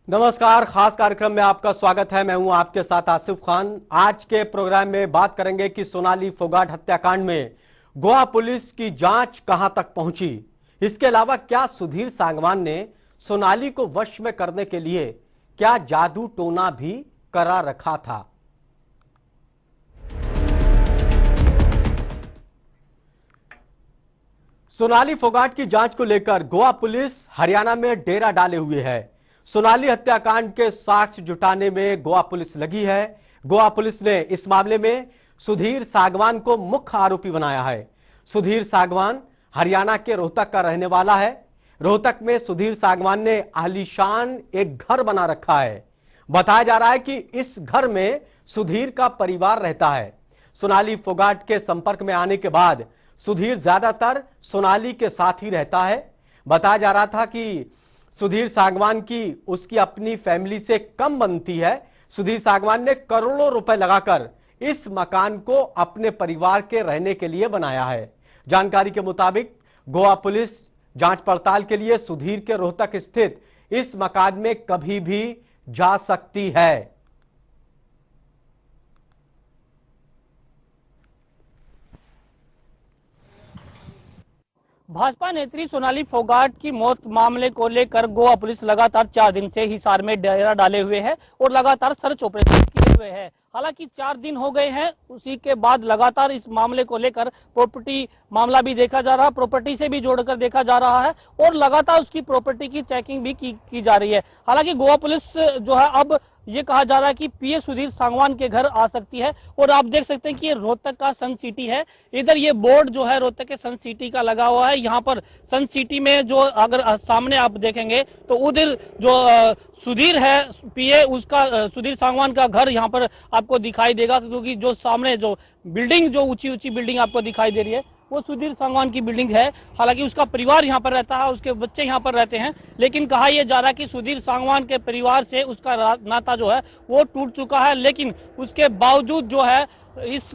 नमस्कार, खास कार्यक्रम में आपका स्वागत है। मैं हूं आपके साथ आसिफ खान। आज के प्रोग्राम में बात करेंगे कि सोनाली फोगाट हत्याकांड में गोवा पुलिस की जांच कहां तक पहुंची। इसके अलावा क्या सुधीर सांगवान ने सोनाली को वश में करने के लिए क्या जादू टोना भी करा रखा था। सोनाली फोगाट की जांच को लेकर गोवा पुलिस हरियाणा में डेरा डाले हुए है। सोनाली हत्याकांड के साक्ष्य जुटाने में गोवा पुलिस लगी है। गोवा पुलिस ने इस मामले में सुधीर सांगवान को मुख्य आरोपी बनाया है। सुधीर सांगवान हरियाणा के रोहतक का रहने वाला है। रोहतक में सुधीर सांगवान ने आलीशान एक घर बना रखा है। बताया जा रहा है कि इस घर में सुधीर का परिवार रहता है। सोनाली फोगाट के संपर्क में आने के बाद सुधीर ज्यादातर सोनाली के साथ ही रहता है। बताया जा रहा था कि सुधीर सांगवान की उसकी अपनी फैमिली से कम बनती है। सुधीर सांगवान ने करोड़ों रुपए लगाकर इस मकान को अपने परिवार के रहने के लिए बनाया है। जानकारी के मुताबिक गोवा पुलिस जांच पड़ताल के लिए सुधीर के रोहतक स्थित इस मकान में कभी भी जा सकती है। भाजपा नेत्री सोनाली फोगाट की मौत मामले को लेकर गोवा पुलिस लगातार 4 दिन से हिसार में डेरा डाले हुए है और लगातार सर्च ऑपरेशन किए हुए है। हालांकि 4 दिन हो गए हैं, उसी के बाद लगातार इस मामले को लेकर प्रॉपर्टी मामला भी देखा जा रहा है, प्रॉपर्टी से भी जोड़कर देखा जा रहा है और लगातार उसकी प्रॉपर्टी की चेकिंग भी की जा रही है। हालांकि गोवा पुलिस जो है अब ये कहा जा रहा है कि पीए सुधीर सांगवान के घर आ सकती है। और आप देख सकते हैं कि ये रोहतक का सन सिटी है। इधर ये बोर्ड जो है रोहतक के सन सिटी का लगा हुआ है। यहाँ पर सन सिटी में जो अगर सामने आप देखेंगे तो उधर जो सुधीर है पीए, उसका सुधीर सांगवान का घर यहाँ पर आपको दिखाई देगा, क्योंकि जो सामने जो बिल्डिंग, जो ऊंची ऊंची बिल्डिंग आपको दिखाई दे रही है वो सुधीर सांगवान की बिल्डिंग है। हालांकि उसका परिवार यहाँ पर रहता है, उसके बच्चे यहाँ पर रहते हैं, लेकिन कहा यह जा रहा है कि सुधीर सांगवान के परिवार से उसका नाता जो है वो टूट चुका है। लेकिन उसके बावजूद जो है इस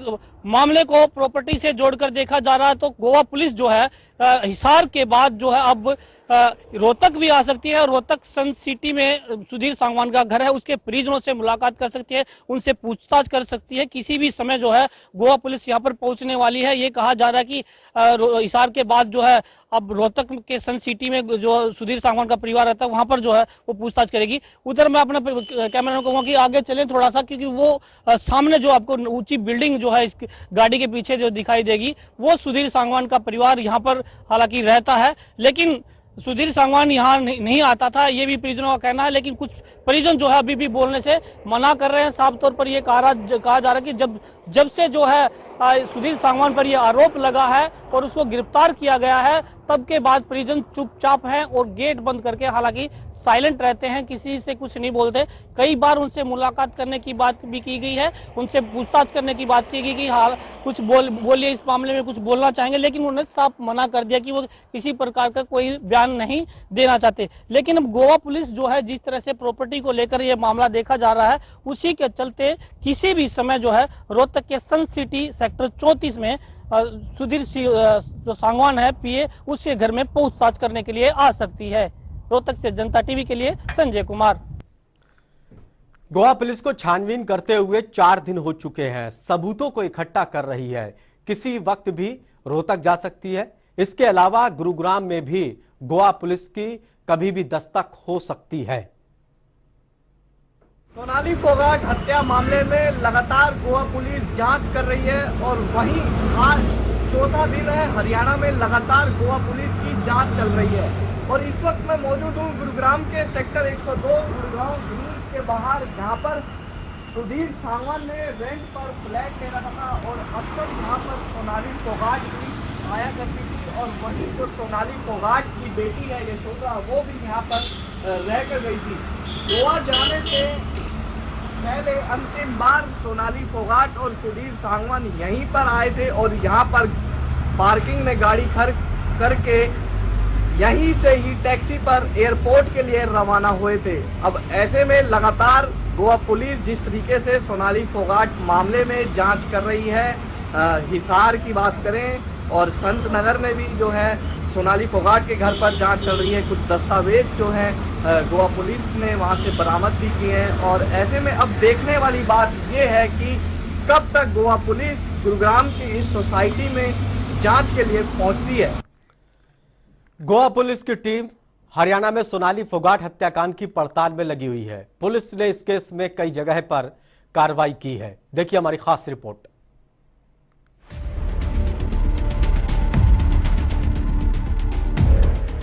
मामले को प्रॉपर्टी से जोड़कर देखा जा रहा है तो गोवा पुलिस जो है हिसार के बाद जो है अब रोहतक भी आ सकती है। रोहतक सन सिटी में सुधीर सांगवान का घर है, उसके परिजनों से मुलाकात कर सकती है, उनसे पूछताछ कर सकती है। किसी भी समय जो है गोवा पुलिस यहाँ पर पहुंचने वाली है। ये कहा जा रहा है कि हिसार के बाद जो है अब रोहतक के सन सिटी में जो सुधीर सांगवान का परिवार रहता है वहां पर जो है वो पूछताछ करेगी। उधर मैं अपना कैमरा कहूंगा कि आगे चले थोड़ा सा, क्योंकि वो सामने जो आपको ऊंची बिल्डिंग जो है इस गाड़ी के पीछे जो दिखाई देगी वो सुधीर सांगवान का परिवार यहाँ पर हालांकि रहता है। लेकिन सुधीर सांगवान यहाँ नहीं आता था, ये भी परिजनों का कहना है। लेकिन कुछ परिजन जो है अभी भी बोलने से मना कर रहे हैं। साफ तौर पर यह कहा जा रहा है कि जब से जो है सुधीर सांगवान पर यह आरोप लगा है और उसको गिरफ्तार किया गया है, तब के बाद परिजन चुपचाप हैं और गेट बंद करके हालांकि साइलेंट रहते हैं, किसी से कुछ नहीं बोलते। कई बार उनसे मुलाकात करने की बात भी की गई है, उनसे पूछताछ करने की बात की गई कि हाँ कुछ बोलिए, इस मामले में कुछ बोलना चाहेंगे, लेकिन उन्होंने साफ मना कर दिया कि वो किसी प्रकार का कोई बयान नहीं देना चाहते। लेकिन अब गोवा पुलिस जो है जिस तरह से प्रॉपर्टी को लेकर ये मामला देखा जा रहा है, उसी के चलते किसी भी समय जो है रोहतक के सन सिटी सेक्टर 34 में सुधीर जो सांगवान है पीए, उसके घर में पूछताछ करने के लिए आ सकती है। रोहतक से जनता टीवी के लिए संजय कुमार। गोवा पुलिस को छानबीन करते हुए 4 दिन हो चुके हैं, सबूतों को इकट्ठा कर रही है, किसी वक्त भी रोहतक जा सकती है। इसके अलावा गुरुग्राम में भी गोवा पुलिस की कभी भी दस्तक हो सकती है। सोनाली फोगाट हत्या मामले में लगातार गोवा पुलिस जांच कर रही है और वहीं आज चौथा दिन है, हरियाणा में लगातार गोवा पुलिस की जांच चल रही है। और इस वक्त मैं मौजूद हूँ गुरुग्राम के सेक्टर 102 गुरुग्राम ग्रीन्स के बाहर, जहां पर सुधीर सांगवान ने रेंट पर फ्लैट ले रखा था और अक्सर यहाँ पर सोनाली फोगाट भी आया करती थी। और वहीं जो सोनाली फोगाट की बेटी है यशोदा, वो भी यहाँ पर रह कर गई थी। गोवा जाने से पहले अंतिम बार सोनाली फोगाट और सुधीर सांगवान यहीं पर आए थे और यहाँ पर पार्किंग में गाड़ी खड़ करके यहीं से ही टैक्सी पर एयरपोर्ट के लिए रवाना हुए थे। अब ऐसे में लगातार गोवा पुलिस जिस तरीके से सोनाली फोगाट मामले में जांच कर रही है, हिसार की बात करें और संत नगर में भी जो है सोनाली फोगाट के घर पर जांच चल रही है। कुछ दस्तावेज जो हैं गोवा पुलिस ने वहां से बरामद भी किए हैं और ऐसे में अब देखने वाली बात यह है कि कब तक गोवा पुलिस गुरुग्राम की इस सोसाइटी में जांच के लिए पहुंचती है। गोवा पुलिस की टीम हरियाणा में सोनाली फोगाट हत्याकांड की पड़ताल में लगी हुई है। पुलिस ने इस केस में कई जगह पर कार्रवाई की है। देखिए हमारी खास रिपोर्ट।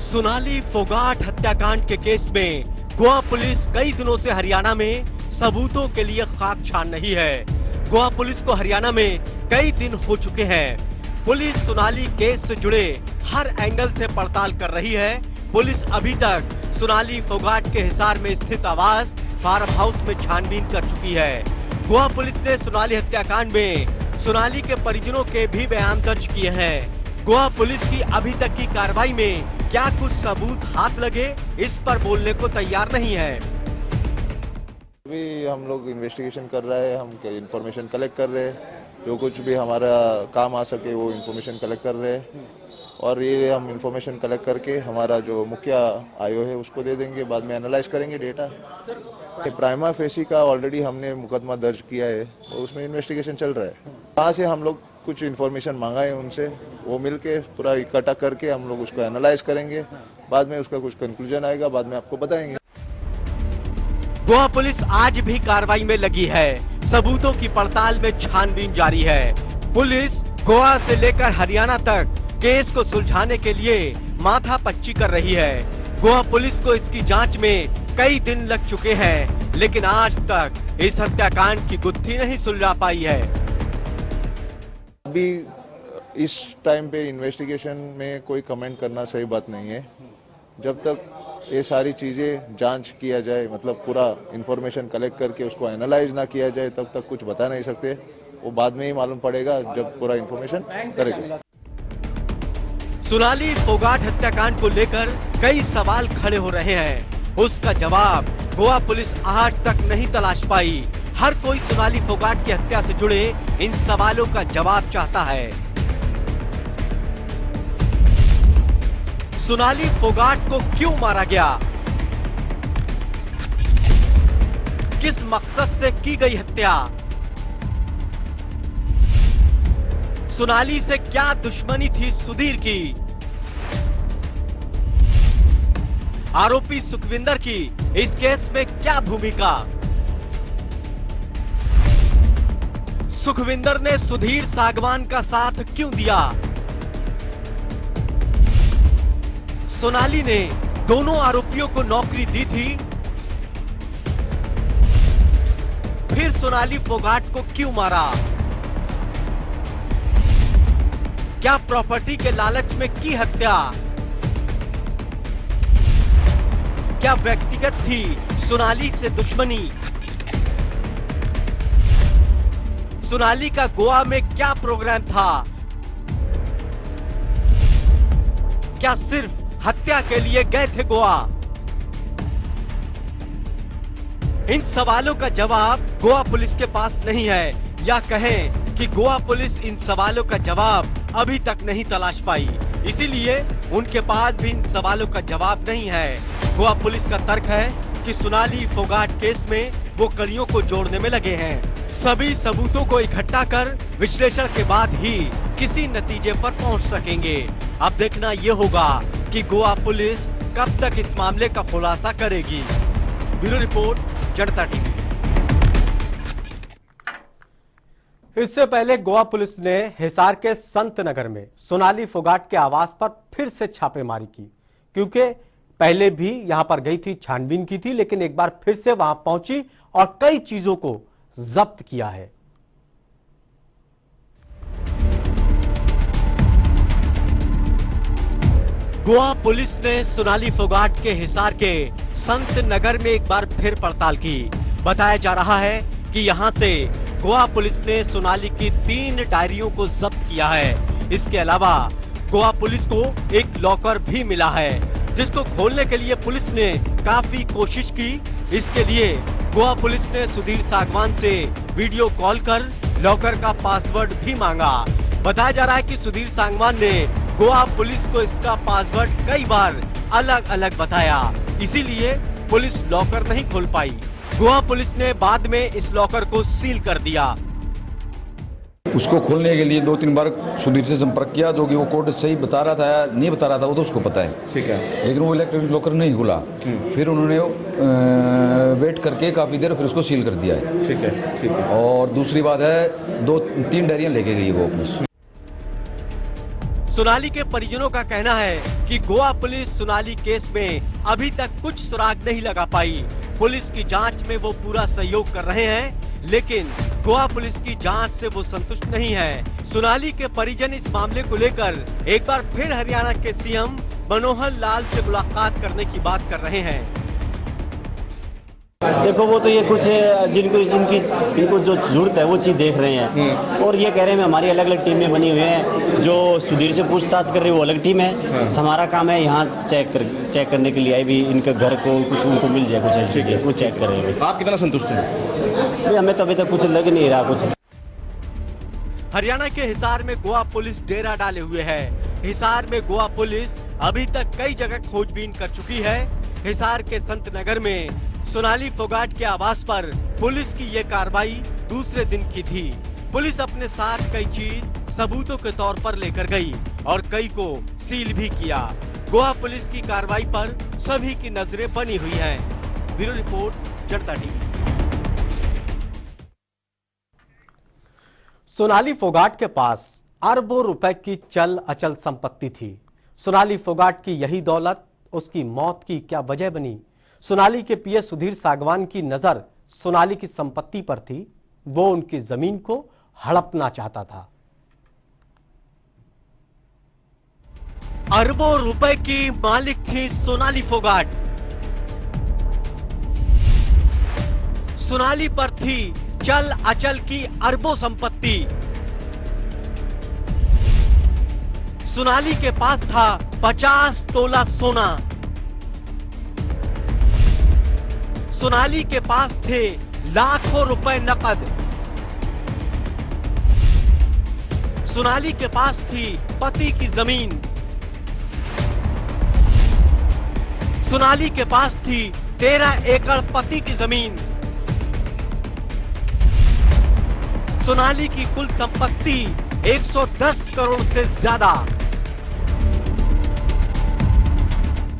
सोनाली फोगाट हत्याकांड के केस में गोवा पुलिस कई दिनों से हरियाणा में सबूतों के लिए खाक छान रही है। गोवा पुलिस को हरियाणा में कई दिन हो चुके हैं। पुलिस सोनाली केस से जुड़े हर एंगल से पड़ताल कर रही है। पुलिस अभी तक सोनाली फोगाट के हिसार में स्थित आवास फार्म हाउस में छानबीन कर चुकी है। गोवा पुलिस ने सोनाली हत्याकांड में सोनाली के परिजनों के भी बयान दर्ज किए हैं। गोवा पुलिस की अभी तक की कार्रवाई में क्या कुछ सबूत हाथ लगे, इस पर बोलने को तैयार नहीं है। अभी हम लोग इन्वेस्टिगेशन कर रहे हैं, हम इंफॉर्मेशन कलेक्ट कर रहे हैं, जो कुछ भी हमारा काम आ सके वो इंफॉर्मेशन कलेक्ट कर रहे हैं और ये हम इंफॉर्मेशन कलेक्ट करके हमारा जो मुखिया आयो है उसको दे देंगे, बाद में एनालाइज करेंगे डेटा। प्राइमा फेसी का ऑलरेडी हमने मुकदमा दर्ज किया है और उसमें इन्वेस्टिगेशन चल रहा है। वहाँ से हम लोग कुछ इन्फॉर्मेशन मांगा है उनसे, वो मिलके पूरा इकट्ठा करके हम लोग उसको एनालाइज करेंगे, बाद में उसका कुछ कंक्लूजन आएगा, बाद में आपको बताएंगे। गोवा पुलिस आज भी कार्रवाई में लगी है। सबूतों की पड़ताल में छानबीन जारी है। पुलिस गोवा से लेकर हरियाणा तक केस को सुलझाने के लिए माथापच्ची कर रही है। गोवा पुलिस को इसकी जांच में कई दिन लग चुके हैं, लेकिन आज तक इस हत्याकांड की गुत्थी नहीं सुलझा पाई है। अभी इस टाइम पे इन्वेस्टिगेशन में कोई कमेंट करना सही बात नहीं है। जब तक ये सारी चीज़ें जांच किया जाए, मतलब पूरा इंफॉर्मेशन कलेक्ट करके उसको एनालाइज ना किया जाए, तब तक कुछ बता नहीं सकते। वो बाद में ही मालूम पड़ेगा जब पूरा इंफॉर्मेशन करेंगे। सोनाली फोगाट हत्याकांड को लेकर कई सवाल खड़े हो रहे हैं। उसका जवाब गोवा पुलिस आज तक नहीं तलाश पाई। हर कोई सोनाली फोगाट की हत्या से जुड़े इन सवालों का जवाब चाहता है। सोनाली फोगाट को क्यों मारा गया? किस मकसद से की गई हत्या? सोनाली से क्या दुश्मनी थी सुधीर की? आरोपी सुखविंदर की इस केस में क्या भूमिका? सुखविंदर ने सुधीर सागवान का साथ क्यों दिया? सोनाली ने दोनों आरोपियों को नौकरी दी थी, फिर सोनाली फोगाट को क्यों मारा? क्या प्रॉपर्टी के लालच में की हत्या? क्या व्यक्तिगत थी सोनाली से दुश्मनी? सोनाली का गोवा में क्या प्रोग्राम था? क्या सिर्फ हत्या के लिए गए थे गोवा? इन सवालों का जवाब गोवा पुलिस के पास नहीं है, या कहें कि गोवा पुलिस इन सवालों का जवाब अभी तक नहीं तलाश पाई, इसीलिए उनके पास भी इन सवालों का जवाब नहीं है। गोवा पुलिस का तर्क है कि सोनाली फोगाट केस में वो कड़ियों को जोड़ने में लगे हैं। सभी सबूतों को इकट्ठा कर विश्लेषण के बाद ही किसी नतीजे पर पहुंच सकेंगे। अब देखना ये होगा कि गोवा पुलिस कब तक इस मामले का खुलासा करेगी। ब्यूरो रिपोर्ट, जनता टीवी। इससे पहले गोवा पुलिस ने हिसार के संत नगर में सोनाली फोगाट के आवास पर फिर से छापेमारी की, क्योंकि पहले भी यहां पर गई थी, छानबीन की थी, लेकिन एक बार फिर से वहां पहुंची और कई चीजों को जब्त किया है। गोवा पुलिस ने सोनाली फोगाट के हिसार के संत नगर में एक बार फिर पड़ताल की। बताया जा रहा है कि यहां से गोवा पुलिस ने सोनाली की 3 डायरियों को जब्त किया है। इसके अलावा गोवा पुलिस को एक लॉकर भी मिला है, जिसको खोलने के लिए पुलिस ने काफी कोशिश की। इसके लिए गोवा पुलिस ने सुधीर सागवान से वीडियो कॉल कर लॉकर का पासवर्ड भी मांगा। बताया जा रहा है कि सुधीर सागवान ने गोवा पुलिस को इसका पासवर्ड कई बार अलग अलग बताया, इसीलिए पुलिस लॉकर नहीं खोल पाई। गोवा पुलिस ने बाद में इस लॉकर को सील कर दिया। उसको खोलने के लिए 2-3 बार सुधीर से संपर्क किया, जो कि वो कोड सही बता रहा था या नहीं बता रहा था वो तो उसको पता है, ठीक है, लेकिन वो इलेक्ट्रॉनिक लॉकर नहीं खुला। फिर उन्होंने वेट करके काफ़ी देर फिर उसको सील कर दिया है। ठीक है, ठीक है। और दूसरी बात है 2-3 डायरियां लेके गई वो पुलिस। सोनाली के परिजनों का कहना है कि गोवा पुलिस सोनाली केस में अभी तक कुछ सुराग नहीं लगा पाई। पुलिस की जांच में वो पूरा सहयोग कर रहे हैं, लेकिन गोवा पुलिस की जांच से वो संतुष्ट नहीं है। सोनाली के परिजन इस मामले को लेकर एक बार फिर हरियाणा के सीएम मनोहर लाल से मुलाकात करने की बात कर रहे हैं। देखो वो तो ये कुछ इनको जो जरूरत है वो चीज़ देख रहे हैं, और ये कह रहे हैं हमारी अलग अलग टीमें बनी हुई हैं। जो सुधीर से पूछताछ कर रही है वो अलग टीम है, हमारा काम है यहाँ चेक करने के लिए आए भी इनके घर को कुछ उनको मिल जाए, कुछ ऐसी चीज़ें वो चेक कर रहे हैं। आप कितना संतुष्ट हैं? भाई हमें तो अभी तक कुछ लग नहीं रहा कुछ। हरियाणा के हिसार में गोवा पुलिस डेरा डाले हुए है। हिसार में गोवा पुलिस अभी तक कई जगह खोजबीन कर चुकी है। हिसार के संत नगर में सोनाली फोगाट के आवास पर पुलिस की ये कार्रवाई दूसरे दिन की थी। पुलिस अपने साथ कई चीज सबूतों के तौर पर लेकर गई और कई को सील भी किया। गोवा पुलिस की कार्रवाई पर सभी की नजरें बनी हुई हैं। ब्यूरो रिपोर्ट, जनता टीवी। सोनाली फोगाट के पास अरबों रुपए की चल अचल संपत्ति थी। सोनाली फोगाट की यही दौलत उसकी मौत की क्या वजह बनी? सोनाली के पीएस सुधीर सागवान की नजर सोनाली की संपत्ति पर थी। वो उनकी जमीन को हड़पना चाहता था। अरबों रुपए की मालिक थी सोनाली फोगाट। सोनाली पर थी चल अचल की अरबों संपत्ति। सोनाली के पास था 50 तोला सोना। सोनाली के पास थे लाखों रुपए नकद। सोनाली के पास थी पति की जमीन। सोनाली के पास थी 13 एकड़ पति की जमीन। सोनाली की कुल संपत्ति 110 करोड़ से ज्यादा।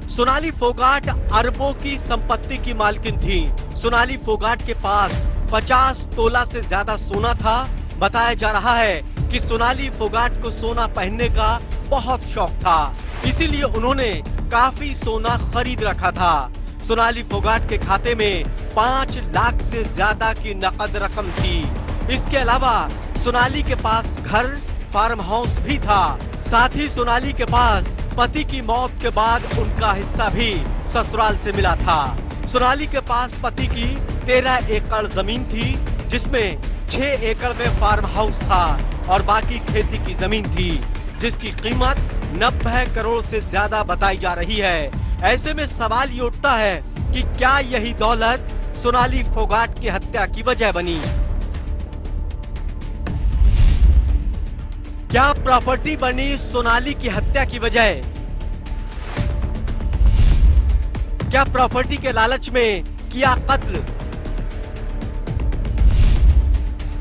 सोनाली फोगाट अरबों की संपत्ति की मालकिन थी। सोनाली फोगाट के पास 50 तोला से ज्यादा सोना था। बताया जा रहा है कि सोनाली फोगाट को सोना पहनने का बहुत शौक था, इसीलिए उन्होंने काफी सोना खरीद रखा था। सोनाली फोगाट के खाते में 5 लाख से ज्यादा की नकद रकम थी। इसके अलावा सोनाली के पास घर, फार्म हाउस भी था। साथ ही सोनाली के पास पति की मौत के बाद उनका हिस्सा भी ससुराल से मिला था। सोनाली के पास पति की 13 एकड़ जमीन थी, जिसमें 6 एकड़ में फार्म हाउस था और बाकी खेती की जमीन थी, जिसकी कीमत 90 करोड़ से ज्यादा बताई जा रही है। ऐसे में सवाल ये उठता है कि क्या यही दौलत सोनाली फोगाट की हत्या की वजह बनी? क्या प्रॉपर्टी बनी सोनाली की हत्या की वजह? क्या प्रॉपर्टी के लालच में किया कत्ल?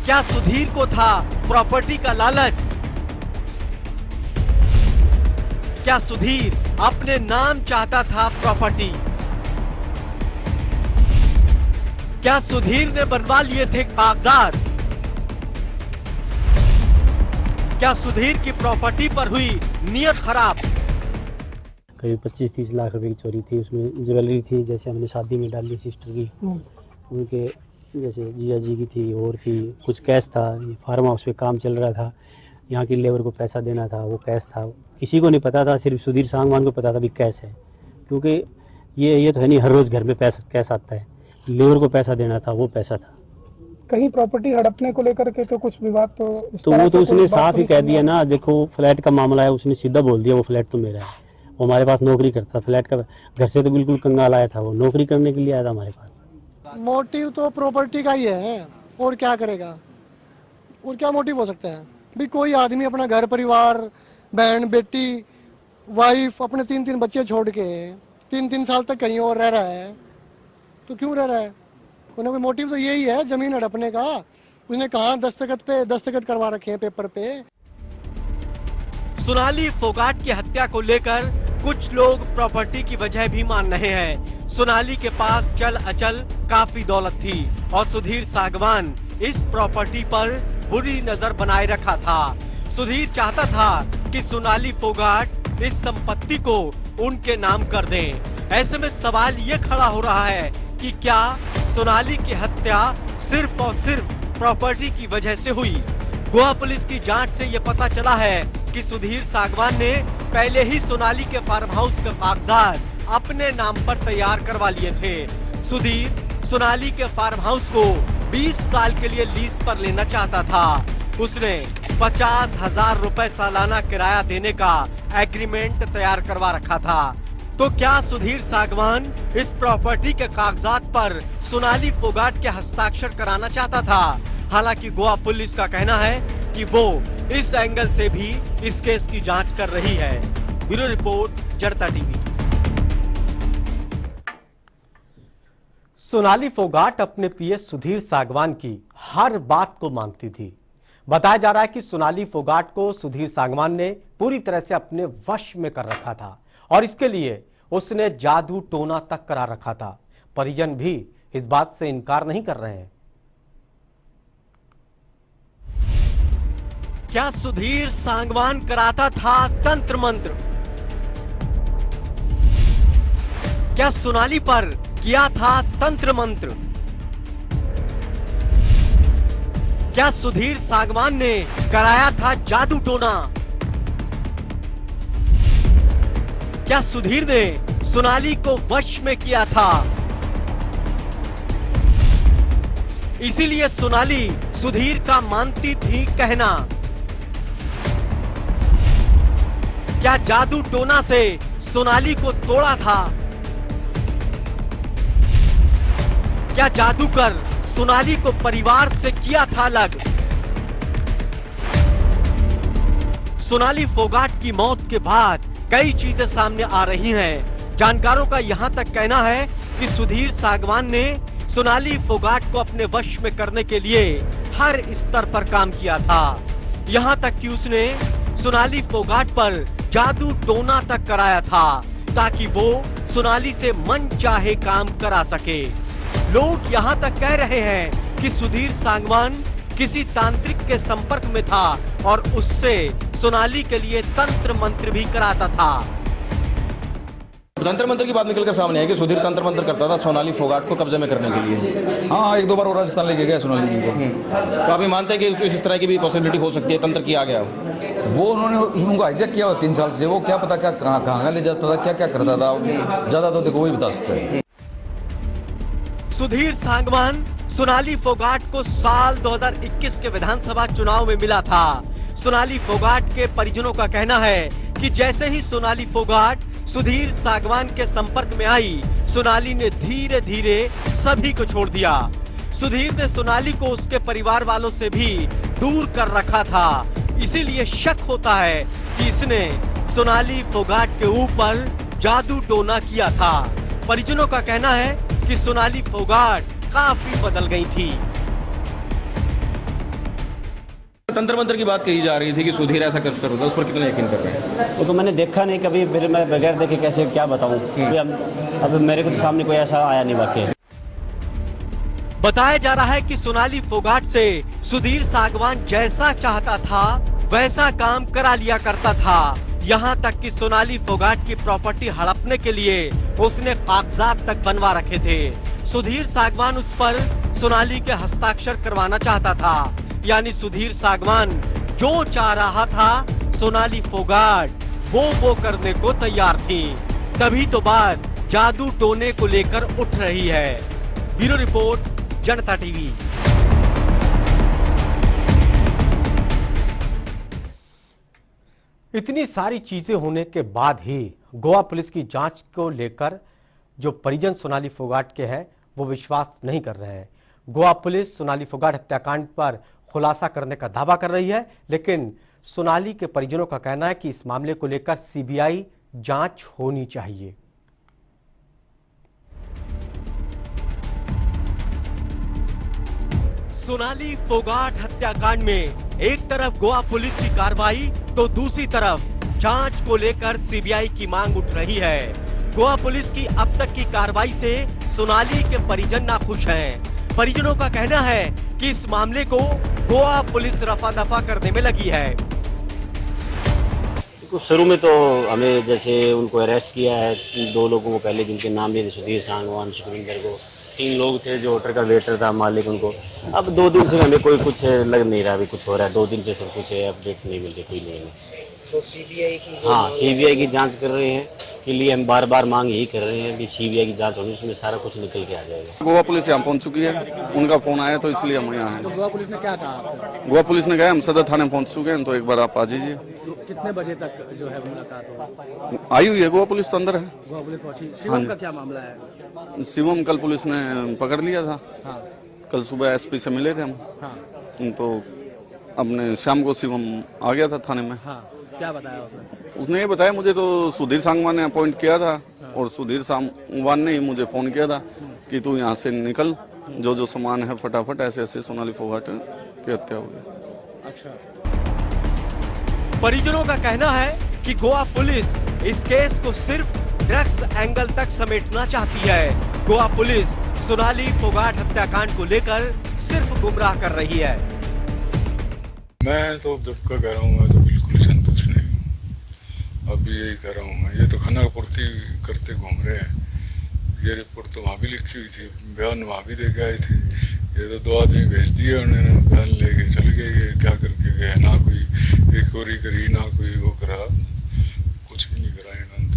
क्या सुधीर को था प्रॉपर्टी का लालच? क्या सुधीर अपने नाम चाहता था प्रॉपर्टी? क्या सुधीर ने बनवा लिए थे कागजात? क्या सुधीर की प्रॉपर्टी पर हुई नियत खराब? करीब 25-30 लाख रुपए की चोरी थी। उसमें ज्वेलरी थी, जैसे हमने शादी में डाली सिस्टर की, उनके जैसे जिया जी की थी, और थी कुछ कैश था। फार्म हाउस पे काम चल रहा था, यहाँ की लेबर को पैसा देना था, वो कैश था। किसी को नहीं पता था, सिर्फ सुधीर सागवान को पता था भी कैश है, क्योंकि ये तो है नहीं हर रोज़ घर में पैसा कैश आता है। लेबर को पैसा देना था, वो पैसा था। कहीं प्रॉपर्टी हड़पने को लेकर के तो कुछ विवाद तो वो तो उसने साफ ही कह दिया ना। देखो फ्लैट का मामला है, उसने सीधा बोल दिया वो फ्लैट तो मेरा है। वो हमारे पास नौकरी करता, फ्लैट का घर से तो बिल्कुल कंगाल आया था, वो नौकरी करने के लिए आया था हमारे पास। मोटिव तो प्रॉपर्टी का ही है, और क्या करेगा, और क्या मोटिव हो सकता है? भी कोई आदमी अपना घर परिवार बहन बेटी वाइफ अपने 3-3 बच्चे छोड़ के 3-3 साल तक कहीं और रह रहा है, तो क्यों रह रहा है? कोई ना कोई मोटिव तो यही है जमीन हड़पने का। उसने कहा दस्तखत करवा रखे हैं पेपर पे। सोनाली फोगाट की हत्या को लेकर कुछ लोग प्रॉपर्टी की वजह भी मान रहे हैं। सोनाली के पास चल अचल काफी दौलत थी और सुधीर सागवान इस प्रॉपर्टी पर बुरी नजर बनाए रखा था। सुधीर चाहता था कि सोनाली फोगाट इस संपत्ति को उनके नाम कर दें। ऐसे में सवाल ये खड़ा हो रहा है कि क्या सोनाली की हत्या सिर्फ और सिर्फ प्रॉपर्टी की वजह से हुई? गोवा पुलिस की जांच से ये पता चला है कि सुधीर सागवान ने पहले ही सोनाली के फार्म हाउस के कागजात अपने नाम पर तैयार करवा लिए थे। सुधीर सोनाली के फार्म हाउस को 20 साल के लिए लीज पर लेना चाहता था। उसने 50,000 रुपए सालाना किराया देने का एग्रीमेंट तैयार करवा रखा था। तो क्या सुधीर सागवान इस प्रॉपर्टी के कागजात पर सोनाली फोगाट के हस्ताक्षर कराना चाहता था? हालांकि गोवा पुलिस का कहना है कि वो इस एंगल से भी इस केस की जांच कर रही है। ब्यूरो रिपोर्ट, जनता टीवी। सोनाली फोगाट अपने पीएस सुधीर सागवान की हर बात को मानती थी। बताया जा रहा है कि सोनाली फोगाट को सुधीर सागवान ने पूरी तरह से अपने वश में कर रखा था और इसके लिए उसने जादू टोना तक करा रखा था। परिजन भी इस बात से इनकार नहीं कर रहे हैं। क्या सुधीर सागवान कराता था तंत्र मंत्र? क्या सोनाली पर किया था तंत्र मंत्र? क्या सुधीर सागवान ने कराया था जादू टोना? क्या सुधीर ने सोनाली को वश में किया था? इसीलिए सोनाली सुधीर का मानती थी कहना। क्या जादू टोना से सोनाली को तोड़ा था? क्या जादूकर सोनाली को परिवार से किया था अलग? सोनाली फोगाट की मौत के बाद कई चीजें सामने आ रही हैं। जानकारों का यहां तक कहना है कि सुधीर सागवान ने सोनाली फोगाट को अपने वश में करने के लिए हर स्तर पर काम किया था। यहां तक कि उसने सोनाली फोगाट पर जादू टोना तक कराया था ताकि वो सोनाली से मन चाहे काम करा सके। लोग यहां तक कह रहे हैं कि सुधीर सागवान किसी तांत्रिक के संपर्क में था और उससे सोनाली के लिए तंत्र मंत्र भी कराता था। तंत्र मंत्र की बात निकल कर सामने है कि सुधीर तंत्र मंत्र करता था सोनाली फोगाट को कब्जे में करने के लिए। हाँ, 1-2 बार वो राजस्थान लेके गया सोनाली जी को। तो आप ये मानते हैं कि इस तरह की भी पॉसिबिलिटी हो सकती है, तंत्र किया गया? वो उनको हाईजैक किया 3 साल से। वो क्या पता क्या कहाँ ले जाता था, क्या क्या करता था, ज्यादा तो देखो वही बता सकते हैं। सुधीर सागवान सोनाली फोगाट को साल 2021 के विधानसभा चुनाव में मिला था। सोनाली फोगाट के परिजनों का कहना है कि जैसे ही सोनाली फोगाट सुधीर सागवान के संपर्क में आई, सोनाली ने धीरे धीरे सभी को छोड़ दिया। सुधीर ने सोनाली को उसके परिवार वालों से भी दूर कर रखा था। इसीलिए शक होता है कि इसने सोनाली फोगाट के ऊपर जादू टोना किया था। परिजनों का कहना है कि सोनाली फोगाट काफी बदल गई थी। तंत्र मंत्र की बात कही जा रही थी कि सुधीर ऐसा कर होता, उस पर कितना यकीन कर रहे हैं? वो तो मैंने देखा नहीं कभी, फिर मैं बगैर देखे कैसे क्या बताऊं। अब मेरे को तो सामने कोई ऐसा आया नहीं वाकई। बताया जा रहा है कि सोनाली फोगाट से सुधीर सागवान जैसा चाहता था वैसा काम करा लिया करता था। यहाँ तक कि सोनाली फोगाट की प्रॉपर्टी हड़पने के लिए उसने कागजात तक बनवा रखे थे। सुधीर सागवान उस पर सोनाली के हस्ताक्षर करवाना चाहता था। यानी सुधीर सागवान जो चाह रहा था सोनाली फोगाट वो करने को तैयार थी। तभी तो बात जादू टोने को लेकर उठ रही है। ब्यूरो रिपोर्ट, जनता टीवी। इतनी सारी चीजें होने के बाद ही गोवा पुलिस की जांच को लेकर जो परिजन सोनाली फोगाट के हैं वो विश्वास नहीं कर रहे हैं। गोवा पुलिस सोनाली फोगाट हत्याकांड पर खुलासा करने का दावा कर रही है, लेकिन सोनाली के परिजनों का कहना है कि इस मामले को लेकर सीबीआई जांच होनी चाहिए। सोनाली फोगाट हत्याकांड में एक तरफ गोवा पुलिस की कार्रवाई तो दूसरी तरफ जांच को लेकर सीबीआई की मांग उठ रही है। गोवा पुलिस की अब तक की कार्रवाई से सोनाली के परिजन नाखुश हैं। परिजनों का कहना है कि इस मामले को गोवा पुलिस रफा दफा करने में लगी है। शुरू में तो हमें जैसे उनको अरेस्ट किया है, 2 लोगों को पहले जिनके नाम लिए थे, सुधीर सांगवान, सुखविंदर को, 3 लोग थे जो होटल का वेटर था, मालिक उनको। अब 2 दिन से हमें कोई कुछ लग नहीं रहा, अभी कुछ हो रहा है। 2 दिन से सब कुछ अपडेट नहीं मिल रही, कोई नहीं है। तो सीबीआई की सीबीआई की जांच कर रहे हैं के लिए हम बार बार मांग यही कर रहे हैं कि सीबीआई की जांच होनी, उसमें सारा कुछ निकल के आ जाएगा। गोवा पुलिस यहाँ पहुँच चुकी है, उनका फोन आया तो इसलिए हम यहाँ हैं। तो गोवा पुलिस ने क्या कहा आपसे? गोवा पुलिस ने कहा हम सदर थाने पहुँच चुके हैं, तो एक बार आप आ जाइए। तो कितने बजे तक जो है मुलाकात होगी? आई हुई है, गोवा पुलिस तो अंदर है। गोवा पुलिस पहुंची। शिवम का क्या मामला है? शिवम कल पुलिस ने पकड़ लिया था। हाँ। कल सुबह एसपी से मिले थे हम। हाँ। तो अपने शाम को शिवम आ गया था थाने में। हाँ। क्या बताया उसने ये बताया, मुझे तो सुधीर सांगवान ने अपॉइंट किया था और सुधीर सांगवान ने ही मुझे फोन किया था कि तू यहाँ से निकल, जो जो सामान है फटाफट, ऐसे ऐसे सोनाली फोगाट की हत्या हो गई। अच्छा। परिजनों का कहना है कि गोवा पुलिस इस केस को सिर्फ ड्रग्स एंगल तक समेटना चाहती है। गोवा पुलिस सोनाली फोगाट हत्याकांड को लेकर सिर्फ गुमराह कर रही है। मैं तो जब का कह रहा हूँ, मैं तो बिल्कुल संतुष्ट नहीं हूँ। अब भी यही कह रहा हूँ मैं, ये तो खाना पूर्ति करते घूम रहे हैं। ये रिपोर्ट तो वहाँ भी लिखी हुई थी, बयान वहाँ भी दे के आए थे। ये तो 2 आदमी भेज दिए उन्होंने, बयान लेके चल गए। ये क्या करके गए, ना कोई रिकवरी करी, ना कोई वो करा, कुछ भी नहीं करा इन्होंने।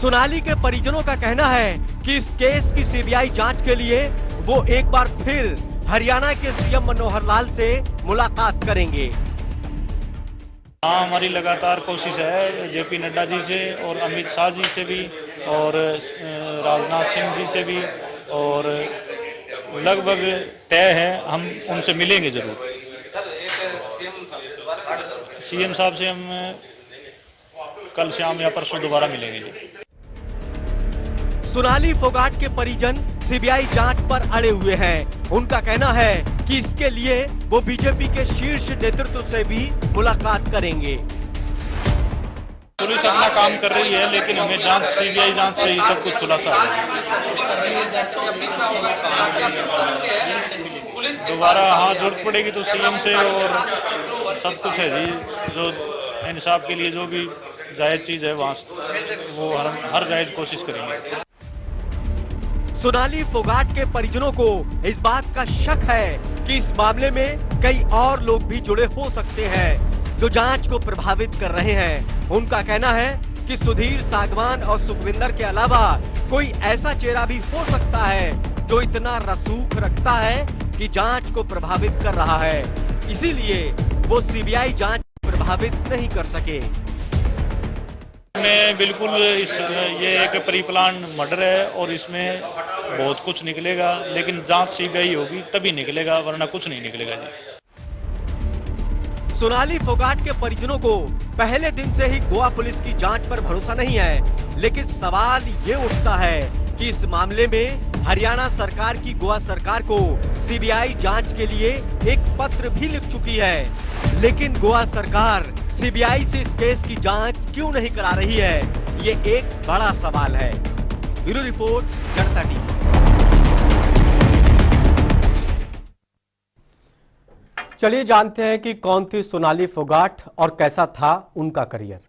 सोनाली के परिजनों का कहना है कि इस केस की सीबीआई जांच के लिए वो एक बार फिर हरियाणा के सीएम मनोहर लाल से मुलाकात करेंगे। हाँ, हमारी लगातार कोशिश है जेपी नड्डा जी से और अमित शाह जी से भी और राजनाथ सिंह जी से भी, और लगभग तय है हम उनसे मिलेंगे जरूर। सीएम साहब से हम कल शाम या परसों दोबारा मिलेंगे जी। सोनाली फोगाट के परिजन सीबीआई जांच पर अड़े हुए हैं। उनका कहना है कि इसके लिए वो बीजेपी के शीर्ष नेतृत्व से भी मुलाकात करेंगे। पुलिस अपना काम कर रही है, लेकिन हमें जांच, सीबीआई जांच से ही सब कुछ खुलासा है। दोबारा हाँ जरूरत पड़ेगी तो सीएम से, और सब कुछ है जी, जो इंसाफ के लिए जो भी जायज चीज है वहाँ वो हर जायज कोशिश करेंगे। सोनाली फोगाट के परिजनों को इस बात का शक है कि इस मामले में कई और लोग भी जुड़े हो सकते हैं जो जांच को प्रभावित कर रहे हैं। उनका कहना है कि सुधीर सांगवान और सुखविंदर के अलावा कोई ऐसा चेहरा भी हो सकता है जो इतना रसूख रखता है कि जांच को प्रभावित कर रहा है, इसीलिए वो सीबीआई जांच प्रभावित नहीं कर सके। में बिल्कुल ये एक प्री प्लान मर्डर है और इसमें बहुत कुछ निकलेगा, लेकिन जांच सीबीआई होगी तभी निकलेगा, वरना कुछ नहीं निकलेगा जी। सोनाली फोगाट के परिजनों को पहले दिन से ही गोवा पुलिस की जांच पर भरोसा नहीं है, लेकिन सवाल ये उठता है कि इस मामले में हरियाणा सरकार की गोवा सरकार को सीबीआई जांच के लिए एक पत्र भी लिख चुकी है, लेकिन गोवा सरकार सीबीआई से इस केस की जांच क्यों नहीं करा रही है, ये एक बड़ा सवाल है। ब्यूरो रिपोर्ट, जनता टीवी। चलिए जानते हैं कि कौन थी सोनाली फोगाट और कैसा था उनका करियर।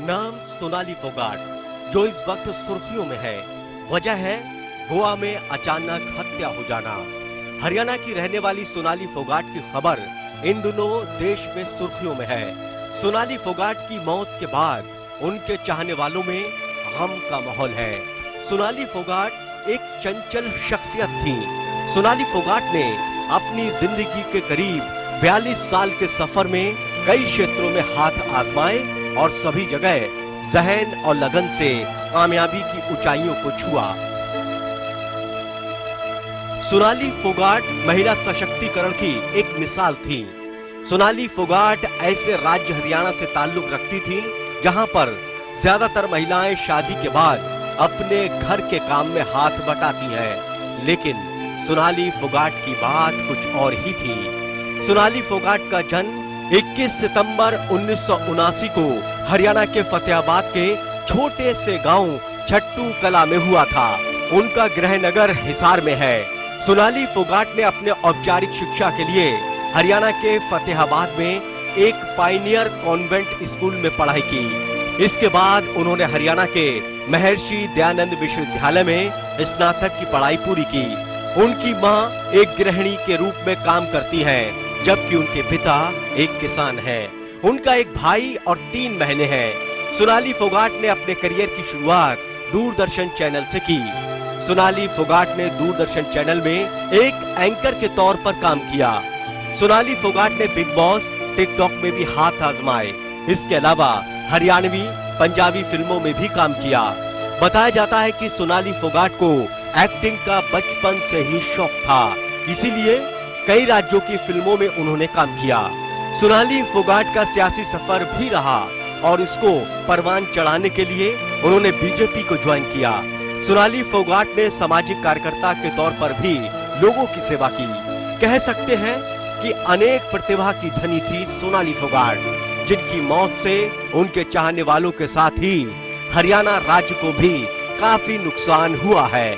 नाम सोनाली फोगाट, जो इस वक्त सुर्खियों में है। वजह है गोवा में अचानक हत्या हो जाना। हरियाणा की रहने वाली सोनाली फोगाट की खबर इन दिनों देश में सुर्खियों में है। सोनाली फोगाट की मौत के बाद उनके चाहने वालों में गम का माहौल है। सोनाली फोगाट एक चंचल शख्सियत थी। सोनाली फोगाट ने अपनी जिंदगी के करीब 42 साल के सफर में कई क्षेत्रों में हाथ आजमाए और सभी जगह जहन और लगन से कामयाबी की ऊंचाइयों को छुआ। सोनाली फोगाट महिला सशक्तिकरण की एक मिसाल थी। सोनाली फोगाट ऐसे राज्य हरियाणा से ताल्लुक रखती थी जहां पर ज्यादातर महिलाएं शादी के बाद अपने घर के काम में हाथ बटाती हैं, लेकिन सोनाली फोगाट की बात कुछ और ही थी। सोनाली फोगाट का जन्म 21 सितंबर 1979 को हरियाणा के फतेहाबाद के छोटे से गांव छट्टू कला में हुआ था। उनका गृहनगर हिसार में है। सोनाली फोगाट ने अपने औपचारिक शिक्षा के लिए हरियाणा के फतेहाबाद में एक पायनियर कॉन्वेंट स्कूल में पढ़ाई की। इसके बाद उन्होंने हरियाणा के महर्षि दयानंद विश्वविद्यालय में स्नातक की पढ़ाई पूरी की। उनकी मां एक गृहिणी के रूप में काम करती हैं, जबकि उनके पिता एक किसान हैं। उनका एक भाई और 3 बहनें हैं। सोनाली फोगाट ने अपने करियर की शुरुआत दूरदर्शन चैनल से की। सोनाली फोगाट ने दूरदर्शन चैनल में एक एंकर के तौर पर काम किया। सोनाली फोगाट ने बिग बॉस, टिकटॉक में भी हाथ आजमाए। इसके अलावा हरियाणवी, पंजाबी फिल्मों में भी काम किया। बताया जाता है कि सोनाली फोगाट को एक्टिंग का बचपन से ही शौक था, इसीलिए कई राज्यों की फिल्मों में उन्होंने काम किया। सोनाली फोगाट का सियासी सफर भी रहा और इसको परवान चढ़ाने के लिए उन्होंने बीजेपी को ज्वाइन किया। सोनाली फोगाट ने सामाजिक कार्यकर्ता के तौर पर भी लोगों की सेवा की। कह सकते हैं कि अनेक प्रतिभा की धनी थी सोनाली फोगाट, जिनकी मौत से उनके चाहने वालों के साथ ही हरियाणा राज्य को भी काफी नुकसान हुआ है।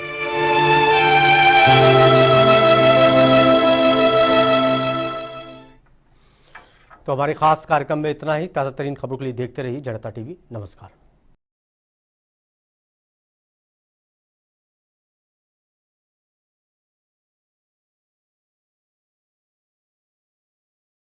तो हमारे खास कार्यक्रम में इतना ही। ताजा तरीन खबरों के लिए देखते रहिए जनता टीवी। नमस्कार।